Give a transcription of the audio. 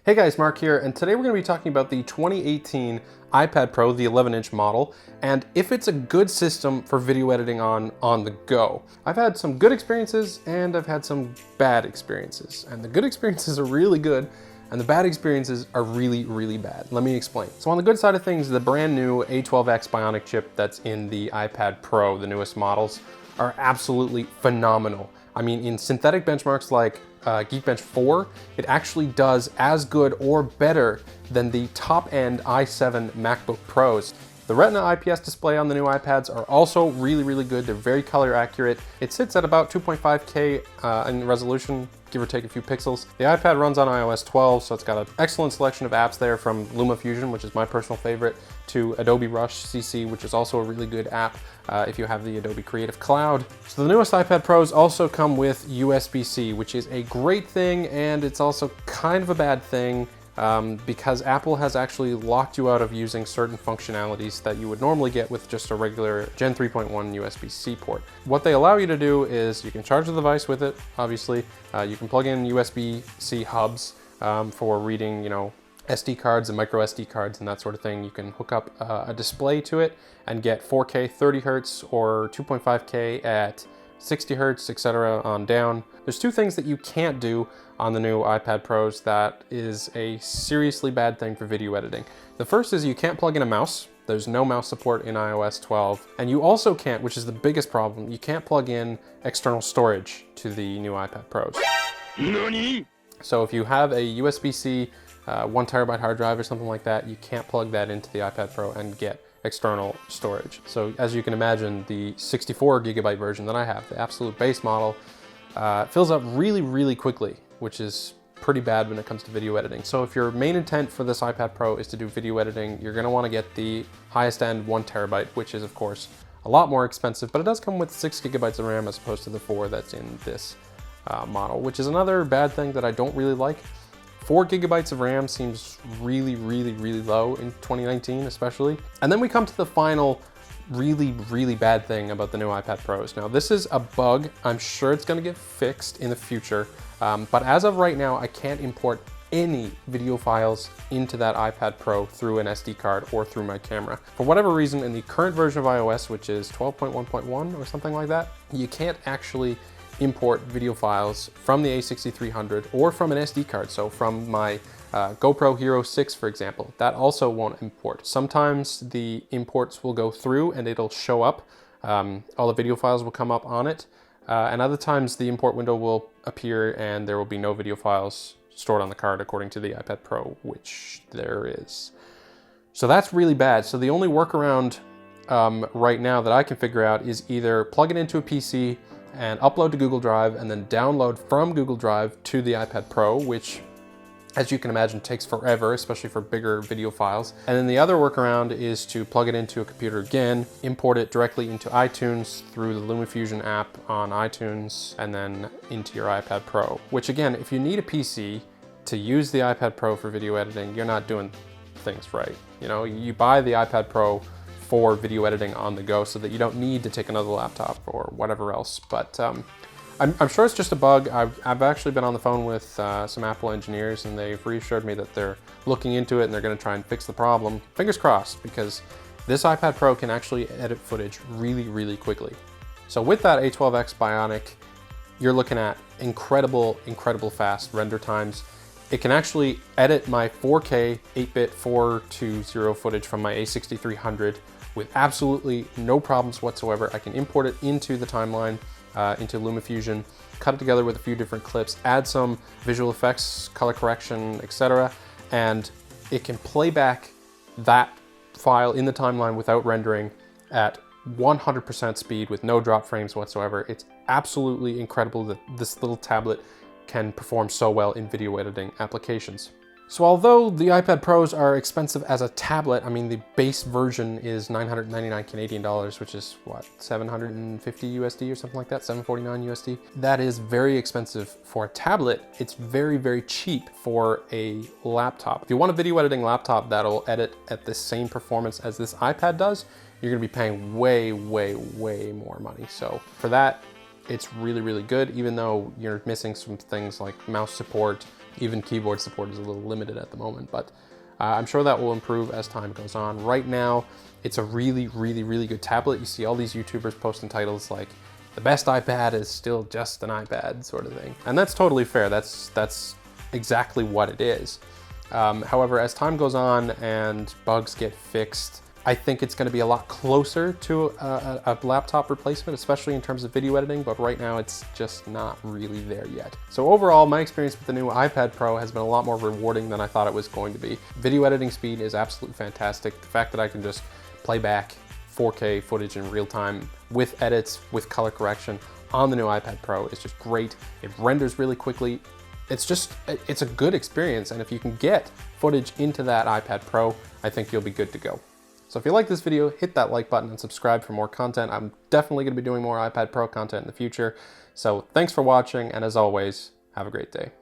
Hey guys, Mark here, and today we're going to be talking about the 2018 iPad Pro, the 11-inch model, and if it's a good system for video editing on the go. I've had some good experiences and I've had some bad experiences, and the good experiences are really good and the bad experiences are really, really bad. Let me explain. So on the good side of things, the brand new A12X Bionic chip that's in the iPad Pro, the newest models, are absolutely phenomenal. I mean, in synthetic benchmarks like Geekbench 4, it actually does as good or better than the top-end i7 MacBook Pros. The Retina IPS display on the new iPads are also really, really good. They're very color accurate. It sits at about 2.5K in resolution, give or take a few pixels. The iPad runs on iOS 12, so it's got an excellent selection of apps there, from LumaFusion, which is my personal favorite, to Adobe Rush CC, which is also a really good app if you have the Adobe Creative Cloud. So the newest iPad Pros also come with USB-C, which is a great thing, and it's also kind of a bad thing because Apple has actually locked you out of using certain functionalities that you would normally get with just a regular Gen 3.1 USB-C port. What they allow you to do is you can charge the device with it, obviously. You can plug in USB-C hubs for reading, SD cards and micro SD cards and that sort of thing. You can hook up a display to it and get 4K 30 Hertz or 2.5K at 60 Hertz, etc. on down. There's two things that you can't do on the new iPad Pros that is a seriously bad thing for video editing. The first is you can't plug in a mouse. There's no mouse support in iOS 12. And you also can't, which is the biggest problem, you can't plug in external storage to the new iPad Pros. NANI? So if you have a USB-C 1 terabyte hard drive or something like that, you can't plug that into the iPad Pro and get external storage. So as you can imagine, the 64 gigabyte version that I have, the absolute base model, fills up really, really quickly, which is pretty bad when it comes to video editing. So if your main intent for this iPad Pro is to do video editing, you're gonna wanna get the highest end 1 terabyte, which is of course a lot more expensive, but it does come with 6 gigabytes of RAM as opposed to the 4 that's in this model, which is another bad thing that I don't really like. 4 gigabytes of RAM seems really, really, really low in 2019 especially. And then we come to the final really, really bad thing about the new iPad Pros. Now this is a bug. I'm sure it's gonna get fixed in the future, but as of right now, I can't import any video files into that iPad Pro through an SD card or through my camera. For whatever reason, in the current version of iOS, which is 12.1.1 or something like that, you can't actually import video files from the A6300 or from an SD card. So from my GoPro Hero 6, for example, that also won't import. Sometimes the imports will go through and it'll show up. All the video files will come up on it. And other times the import window will appear and there will be no video files stored on the card according to the iPad Pro, which there is. So that's really bad. So the only workaround right now that I can figure out is either plug it into a PC and upload to Google Drive and then download from Google Drive to the iPad Pro, which, as you can imagine, takes forever, especially for bigger video files. And then the other workaround is to plug it into a computer again, import it directly into iTunes through the LumaFusion app on iTunes, and then into your iPad Pro. Which again, if you need a PC to use the iPad Pro for video editing, you're not doing things right. You buy the iPad Pro for video editing on the go so that you don't need to take another laptop or whatever else. But I'm sure it's just a bug. I've actually been on the phone with some Apple engineers and they've reassured me that they're looking into it and they're gonna try and fix the problem. Fingers crossed, because this iPad Pro can actually edit footage really, really quickly. So with that A12X Bionic, you're looking at incredible, incredible fast render times. It can actually edit my 4K 8-bit 420 footage from my A6300 with absolutely no problems whatsoever. I can import it into the timeline, into LumaFusion, cut it together with a few different clips, add some visual effects, color correction, etc. And it can play back that file in the timeline without rendering at 100% speed with no drop frames whatsoever. It's absolutely incredible that this little tablet can perform so well in video editing applications. So although the iPad Pros are expensive as a tablet, I mean, the base version is 999 Canadian dollars, which is what, 750 USD or something like that, 749 USD. That is very expensive for a tablet. It's very, very cheap for a laptop. If you want a video editing laptop that'll edit at the same performance as this iPad does, you're gonna be paying way, way, way more money. So for that, it's really, really good, even though you're missing some things like mouse support, Even keyboard support is a little limited at the moment, but I'm sure that will improve as time goes on. Right now, it's a really, really, really good tablet. You see all these YouTubers posting titles like, the best iPad is still just an iPad sort of thing. And that's totally fair. That's exactly what it is. However, as time goes on and bugs get fixed, I think it's going to be a lot closer to a laptop replacement, especially in terms of video editing, but right now it's just not really there yet. So overall, my experience with the new iPad Pro has been a lot more rewarding than I thought it was going to be. Video editing speed is absolutely fantastic. The fact that I can just play back 4K footage in real time with edits, with color correction on the new iPad Pro is just great. It renders really quickly. It's a good experience, and if you can get footage into that iPad Pro, I think you'll be good to go. So if you like this video, hit that like button and subscribe for more content. I'm definitely going to be doing more iPad Pro content in the future. So thanks for watching, and as always, have a great day.